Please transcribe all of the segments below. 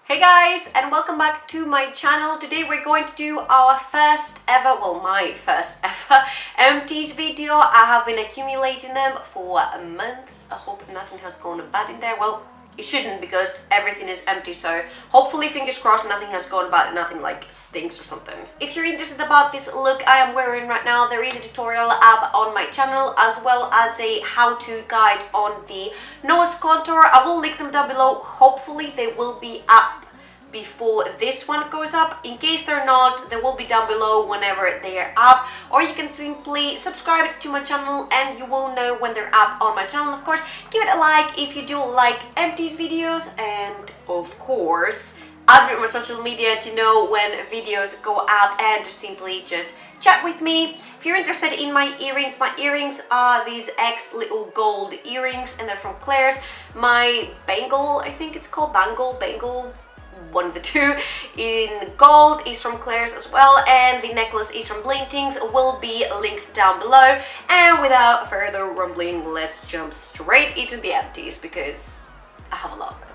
Hey guys, and welcome back to my channel. Today we're going to do our first ever, well, my first ever empties video. I have been accumulating them for months. I hope nothing has gone bad in there. Well, it shouldn't because everything is empty, so hopefully, fingers crossed, nothing has gone bad, nothing like stinks or something. If you're interested about this look I am wearing right now, there is a tutorial up on my channel as well as a how-to guide on the nose contour. I will link them down below. Hopefully they will be up before this one goes up. In case they're not, they will be down below whenever they are up, or you can simply subscribe to my channel and you will know when they're up on my channel. Of course, give it a like if you do like empties videos, and of course add me on my social media to know when videos go up and to simply just chat with me. If you're interested in my earrings are these X little gold earrings and they're from Claire's. My bangle, I think it's called bangle, one of the two, in gold is from Claire's as well, and the necklace is from Blintings, will be linked down below. And without further rumbling, let's jump straight into the empties because I have a lot of them.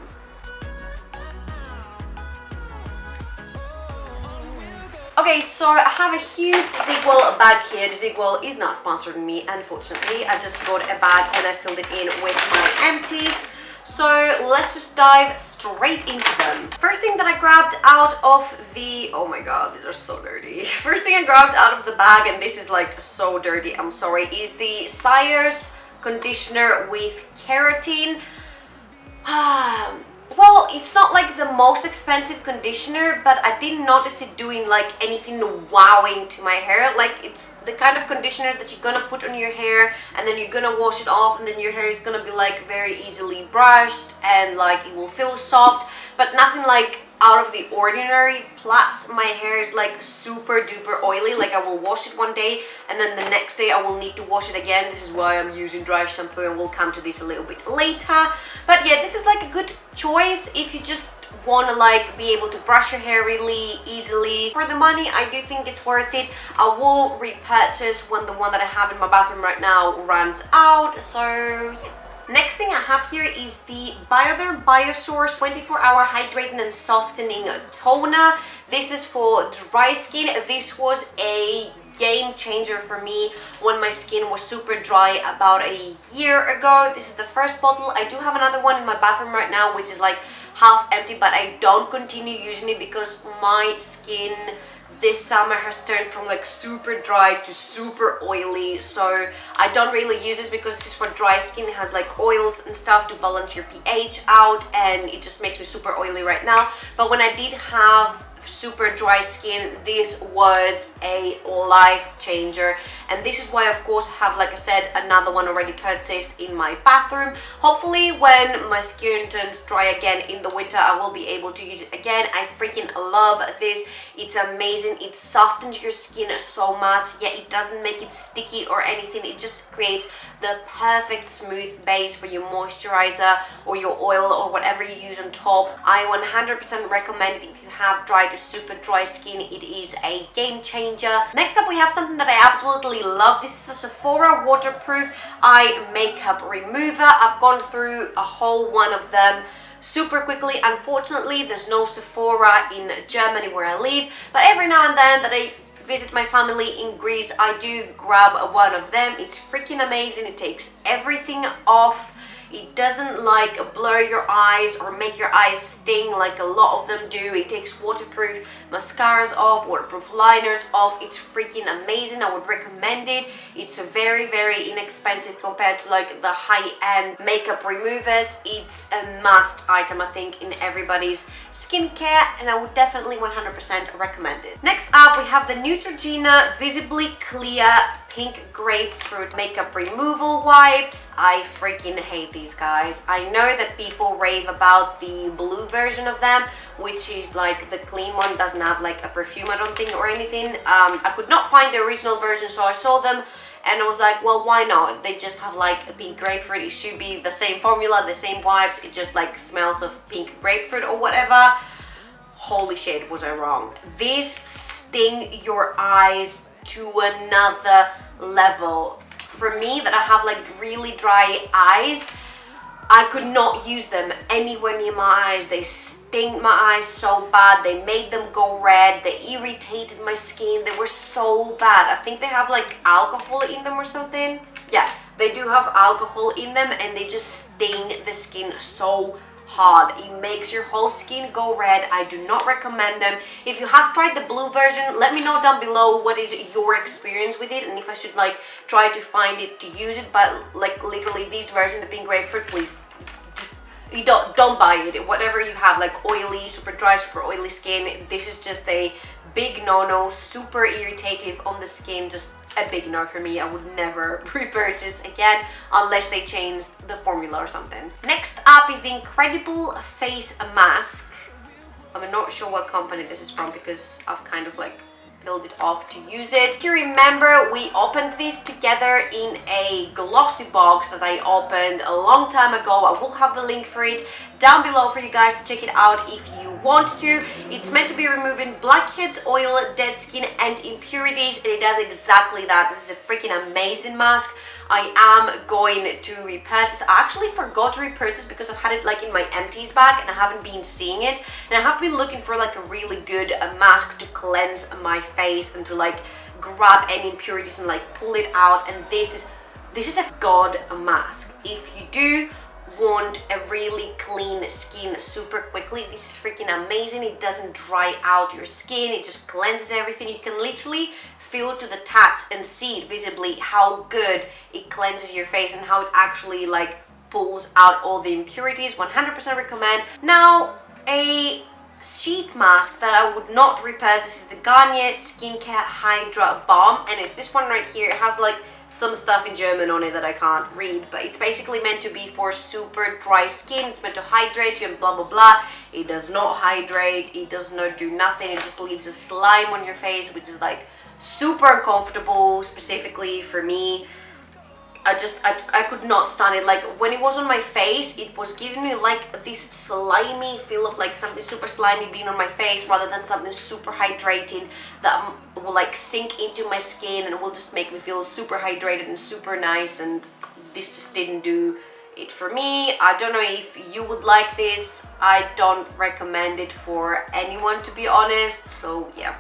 Okay, so I have a huge WetnWild bag here. WetnWild is not sponsoring me, unfortunately. I just got a bag and I filled it in with my empties. So let's just dive straight into them. First thing that I grabbed out of the, oh my god, these are so dirty. First thing I grabbed out of the bag, and this is like so dirty, I'm sorry, is the Shires conditioner with keratin. Well, it's not like the most expensive conditioner, but I didn't notice it doing like anything wowing to my hair. Like, it's the kind of conditioner that you're gonna put on your hair and then you're gonna wash it off, and then your hair is gonna be like very easily brushed and like it will feel soft, but nothing like out of the ordinary. Plus my hair is like super duper oily. Like, I will wash it one day and then the next day I will need to wash it again. This is why I'm using dry shampoo, and we'll come to this a little bit later. But yeah, this is like a good choice if you just want to like be able to brush your hair really easily. For the money, I do think it's worth it. I will repurchase when the one that I have in my bathroom right now runs out. So yeah. Next thing I have here is the Biotherm Biosource 24-hour hydrating and softening toner. This is for dry skin. This was a game changer for me when my skin was super dry about a year ago. This is the first bottle. I do have another one in my bathroom right now, which is like half empty, but I don't continue using it because my skin this summer has turned from like super dry to super oily, so I don't really use this because this is for dry skin. It has like oils and stuff to balance your pH out, and it just makes me super oily right now. But when I did have super dry skin, this was a life changer, and this is why, of course, I have, like I said, another one already purchased in my bathroom. Hopefully when my skin turns dry again in the winter, I will be able to use it again. I freaking love this. It's amazing. It softens your skin so much, yet it doesn't make it sticky or anything. It just creates the perfect smooth base for your moisturizer or your oil or whatever you use on top. I 100% recommend it if you have dry to super dry skin. It is a game changer. Next up, we have something that I absolutely love. This is the Sephora waterproof eye makeup remover. I've gone through a whole one of them super quickly. Unfortunately, there's no Sephora in Germany where I live, but every now and then that I visit my family in Greece, I do grab one of them. It's freaking amazing. It takes everything off. It doesn't like blur your eyes or make your eyes sting like a lot of them do. It takes waterproof mascaras off, waterproof liners off. It's freaking amazing. I would recommend it. It's very, very inexpensive compared to like the high-end makeup removers. It's a must item, I think, in everybody's skincare, and I would definitely 100% recommend it. Next up, we have the Neutrogena Visibly Clear Pink Grapefruit Makeup Removal Wipes. I freaking hate these, guys. I know that people rave about the blue version of them, which is like the clean one, doesn't have like a perfume, I don't think, or anything. I could not find the original version, so I saw them and I was like, well, why not? They just have like a pink grapefruit. It should be the same formula, the same wipes. It just like smells of pink grapefruit or whatever. Holy shit, was I wrong. These sting your eyes to another level. For me, that I have like really dry eyes, I could not use them anywhere near my eyes. They stained my eyes so bad. They made them go red. They irritated my skin. They were so bad. I think they have like alcohol in them or something. Yeah, they do have alcohol in them, and they just stain the skin so hard. It makes your whole skin go red. I do not recommend them. If you have tried the blue version, let me know down below what is your experience with it, and if I should like try to find it to use it. But like literally this version, the pink grapefruit, please just, you don't buy it. Whatever you have, like oily, super dry, super oily skin, this is just a big no-no, super irritative on the skin, just a big no for me. I would never repurchase again unless they change the formula or something. Next up is the Incredible Face Mask. I'm not sure what company this is from because I've kind of like build it off to use it. If you remember, we opened this together in a glossy box that I opened a long time ago. I will have the link for it down below for you guys to check it out if you want to. It's meant to be removing blackheads, oil, dead skin and impurities, and it does exactly that. This is a freaking amazing mask. I am going to repurchase. I actually forgot to repurchase because I've had it like in my empties bag and I haven't been seeing it, and I have been looking for like a really good mask to cleanse my face and to like grab any impurities and like pull it out, and this is a god mask. If you do want a really clean skin super quickly, this is freaking amazing. It doesn't dry out your skin, it just cleanses everything. You can literally feel to the touch and see it visibly how good it cleanses your face and how it actually like pulls out all the impurities. 100% recommend. Now, a sheet mask that I would not repurchase is the Garnier Skincare Hydra Balm, and it's this one right here. It has like some stuff in German on it that I can't read, but it's basically meant to be for super dry skin. It's meant to hydrate you and blah blah blah. It does not hydrate, it does not do nothing. It just leaves a slime on your face, which is like super uncomfortable, specifically for me. I could not stand it. Like when it was on my face, it was giving me like this slimy feel of like something super slimy being on my face rather than something super hydrating that will like sink into my skin and will just make me feel super hydrated and super nice, and this just didn't do it for me. I don't know if you would like this. I don't recommend it for anyone, to be honest, so yeah.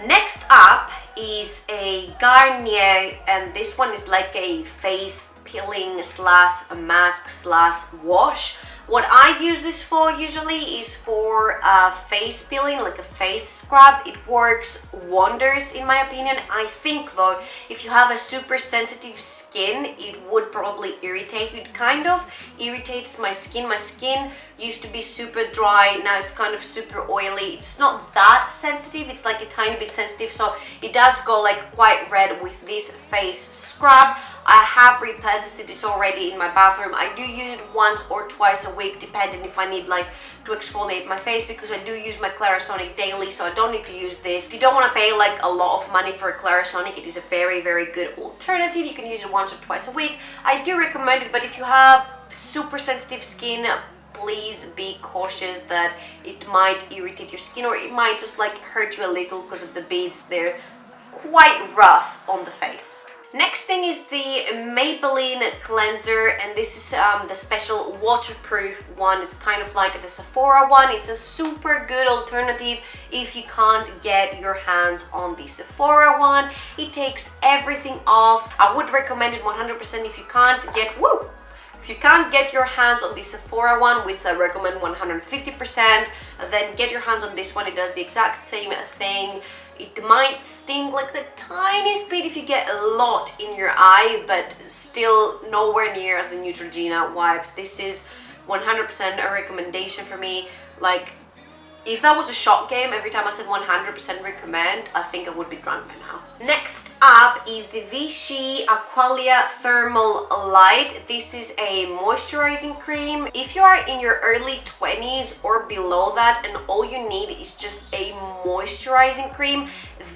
Next up is a Garnier, and this one is like a face peeling slash mask slash wash. What I use this for usually is for face peeling, like a face scrub. It works wonders in my opinion. I think though, if you have a super sensitive skin, it would probably irritate you. It kind of irritates my skin. My skin used to be super dry, now it's kind of super oily. It's not that sensitive, it's like a tiny bit sensitive, so it does go like quite red with this face scrub. I have repurchased this already in my bathroom. I do use it once or twice a week depending if I need like to exfoliate my face, because I do use my Clarisonic daily, so I don't need to use this. If you don't want to pay like a lot of money for a Clarisonic, it is a very good alternative. You can use it once or twice a week. I do recommend it, but if you have super sensitive skin, please be cautious that it might irritate your skin, or it might just like hurt you a little because of the beads. They're quite rough on the face. Next thing is the Maybelline cleanser, and this is the special waterproof one. It's kind of like the Sephora one. It's a super good alternative if you can't get your hands on the Sephora one. It takes everything off. I would recommend it 100% if you can't get, if you can't get your hands on the Sephora one, which I recommend 150%, then get your hands on this one. It does the exact same thing. It might sting like the tiniest bit if you get a lot in your eye, but still nowhere near as the Neutrogena wipes. This is 100% a recommendation for me. Like, if that was a shot game, every time I said 100% recommend, I think I would be drunk by now. Next up is the Vichy Aqua Thermal Light. This is a moisturizing cream. If you are in your early 20s or below that and all you need is just a moisturizing cream,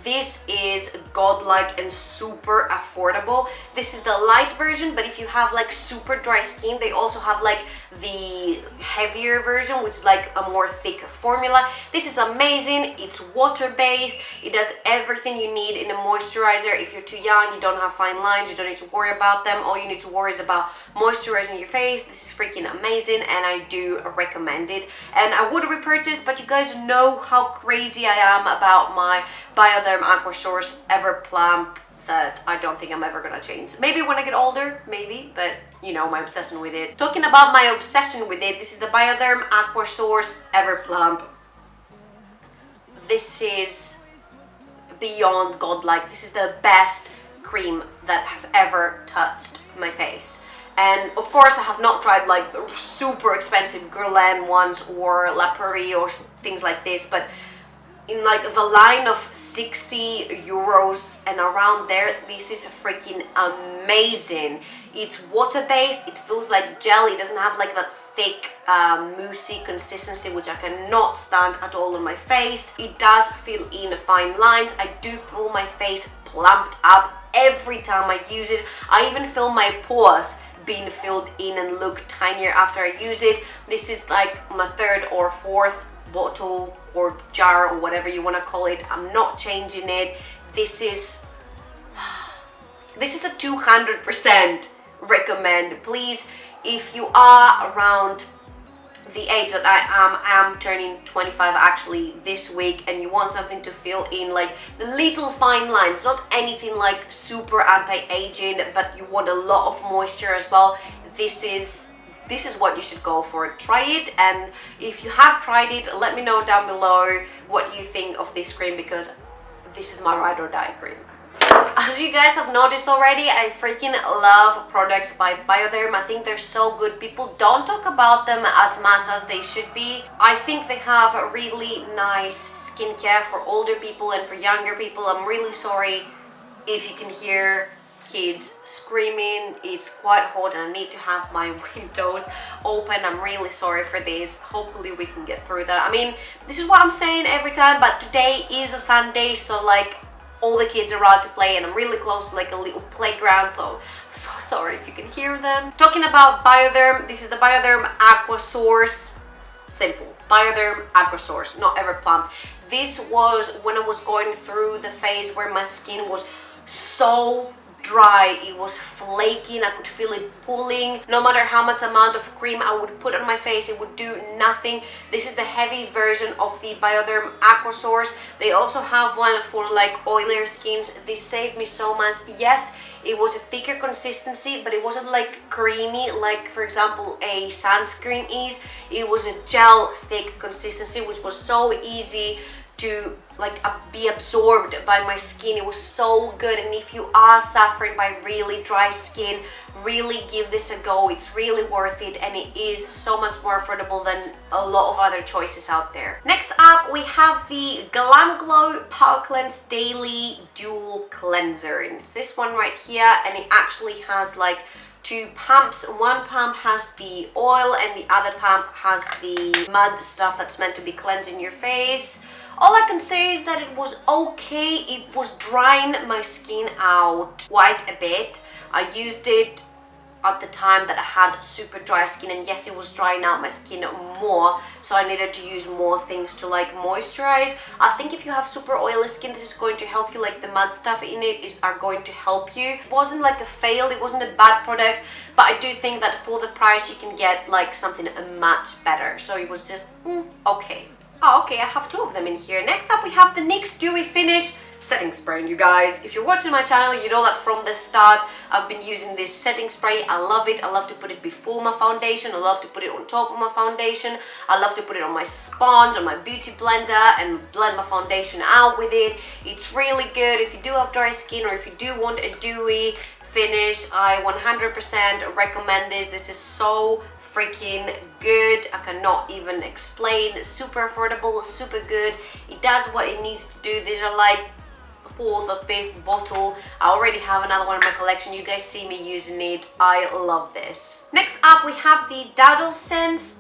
this is godlike and super affordable. This is the light version, but if you have like super dry skin, they also have like the heavier version, which is like a more thick formula. This is amazing. It's water-based. It does everything you need in a moisturizer moisturizer. If you're too young, you don't have fine lines, you don't need to worry about them. All you need to worry is about moisturizing your face. This is freaking amazing and I do recommend it. And I would repurchase, but you guys know how crazy I am about my Biotherm Aqua Source Ever Plump that I don't think I'm ever gonna change. Maybe when I get older, maybe, but you know, my obsession with it. Talking about my obsession with it, this is the Biotherm Aqua Source Ever Plump. This is beyond godlike. This is the best cream that has ever touched my face. And of course I have not tried like super expensive Guerlain ones or La Prairie or things like this, but in like the line of 60 euros and around there, this is freaking amazing. It's water-based, it feels like gel, it doesn't have like that thick moussey consistency, which I cannot stand at all on my face. It does fill in fine lines. I do feel my face plumped up every time I use it. I even feel my pores being filled in and look tinier after I use it. This is like my third or fourth bottle or jar or whatever you want to call it. I'm not changing it. This is a 200% recommend. Please, if you are around the age that I am turning 25 actually this week, and you want something to fill in like the little fine lines, not anything like super anti-aging, but you want a lot of moisture as well, this is what you should go for. Try it, and if you have tried it, let me know down below what you think of this cream, because this is my ride or die cream. As you guys have noticed already, I freaking love products by Biotherm. I think they're so good. People don't talk about them as much as they should be. I think they have a really nice skincare for older people and for younger people. I'm really sorry if you can hear kids screaming. It's quite hot and I need to have my windows open. I'm really sorry for this. Hopefully we can get through that. I mean, this is what I'm saying every time, but today is a Sunday, so like all the kids are out to play and I'm really close to like a little playground, so I'm so sorry if you can hear them. Talking about Biotherm, this is the Biotherm Aqua Source. Simple. Biotherm Aqua Source, not Ever Plump. This was when I was going through the phase where my skin was so dry, it was flaking, I could feel it pulling. No matter how much amount of cream I would put on my face, it would do nothing. This is the heavy version of the Biotherm Aqua Source. They also have one for like oilier skins. This saved me so much. Yes, it was a thicker consistency, but it wasn't like creamy like for example a sunscreen is. It was a gel thick consistency, which was so easy to like be absorbed by my skin. It was so good, and if you are suffering by really dry skin, really give this a go. It's really worth it, and it is so much more affordable than a lot of other choices out there. Next up we have the Glam Glow Power Cleanse Daily Dual Cleanser, and it's this one right here, and it actually has like two pumps. One pump has the oil and the other pump has the mud stuff that's meant to be cleansing your face. All I can say is that it was okay. It was drying my skin out quite a bit. I used it at the time that I had super dry skin, and yes, it was drying out my skin more, so I needed to use more things to like moisturize. I think if you have super oily skin, this is going to help you. Like the mud stuff in it are going to help you. It wasn't like a fail, it wasn't a bad product, but I do think that for the price you can get like something much better. So it was just okay. Oh, okay, I have two of them in here. Next up we have the NYX Dewy Finish setting spray. And you guys, if you're watching my channel, you know that from the start I've been using this setting spray. I love it. I love to put it before my foundation. I love to put it on top of my foundation. I love to put it on my sponge, on my beauty blender, and blend my foundation out with it. It's really good if you do have dry skin or if you do want a dewy finish. I 100% recommend this. This is so freaking good. I cannot even explain. Super affordable, super good. It does what it needs to do. These are like fourth or fifth bottle. I already have another one in my collection. You guys see me using it. I love this. Next up we have the Dado Sense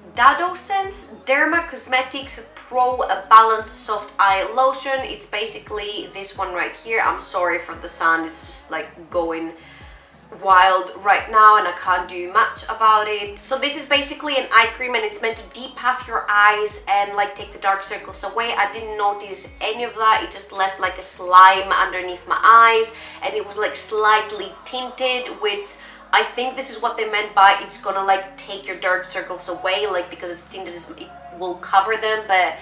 Derma Cosmetics Pro Balance Soft Eye Lotion. It's basically this one right here. I'm sorry for the sun, it's just like going wild right now and I can't do much about it. So this is basically an eye cream and it's meant to depuff your eyes and like take the dark circles away. I didn't notice any of that. It just left like a slime underneath my eyes and it was like slightly tinted, which I think this is what they meant by it's gonna like take your dark circles away, like because it's tinted, it will cover them, but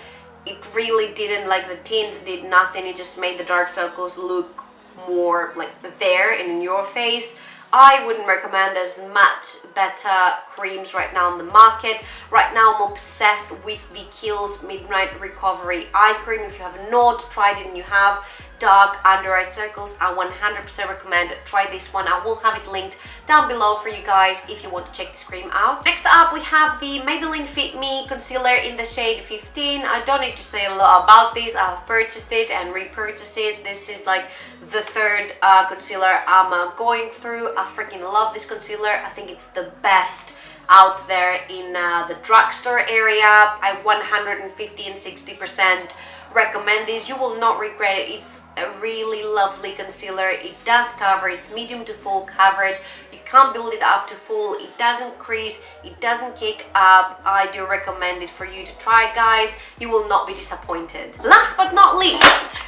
it really didn't. Like the tint did nothing. It just made the dark circles look more like there and in your face. I wouldn't recommend. There's much better creams right now on the market. Right now I'm obsessed with the Kiehl's Midnight Recovery Eye Cream. If you have not tried it and you have dark under eye circles, I 100% recommend try this one. I will have it linked down below for you guys if you want to check this cream out. Next up we have the Maybelline Fit Me Concealer in the shade 15. I don't need to say a lot about this. I've purchased it and repurchased it. This is like the third concealer I'm going through. I freaking love this concealer. I think it's the best out there in the drugstore area. I 150 and 60% recommend this. You will not regret it. It's a really lovely concealer. It does cover. It's medium to full coverage. You can't build it up to full. It doesn't crease. It doesn't kick up. I do recommend it for you to try, guys. You will not be disappointed. Last but not least,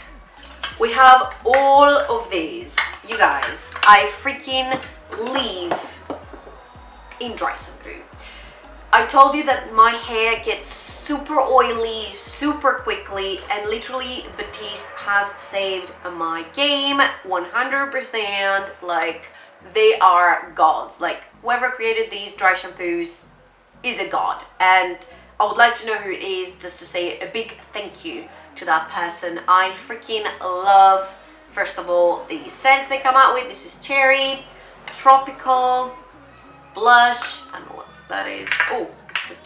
we have all of these. You guys, I freaking live in dry shampoo. I told you that my hair gets super oily super quickly, and literally Batiste has saved my game 100%. Like, they are gods. Like, whoever created these dry shampoos is a god, and I would like to know who it is, just to say a big thank you to that person. I freaking love, first of all, the scents they come out with. This is cherry, tropical, blush, I don't know what that is. Oh, just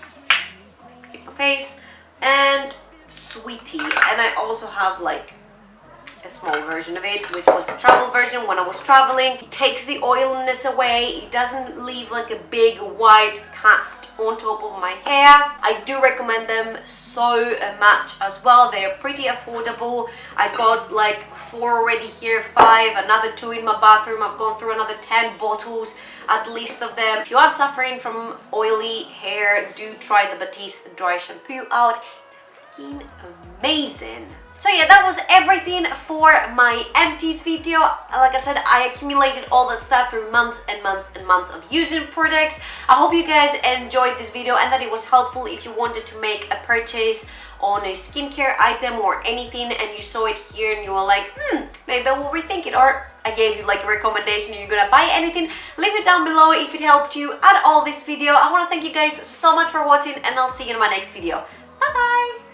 keep my face, and sweetie. And I also have like a small version of it, which was a travel version when I was traveling. It takes the oiliness away. It doesn't leave like a big white cast on top of my hair. I do recommend them so much as well. They're pretty affordable. I got like 4 already here, 5, another 2 in my bathroom. I've gone through another 10 bottles at least of them. If you are suffering from oily hair, do try the Batiste dry shampoo out. It's freaking amazing. So yeah, that was everything for my Empties video. Like I said, I accumulated all that stuff through months and months and months of using products. I hope you guys enjoyed this video and that it was helpful if you wanted to make a purchase on a skincare item or anything and you saw it here and you were like, maybe I will rethink it, or I gave you like a recommendation, you're gonna buy anything. Leave it down below if it helped you at all this video. I want to thank you guys so much for watching and I'll see you in my next video. Bye bye!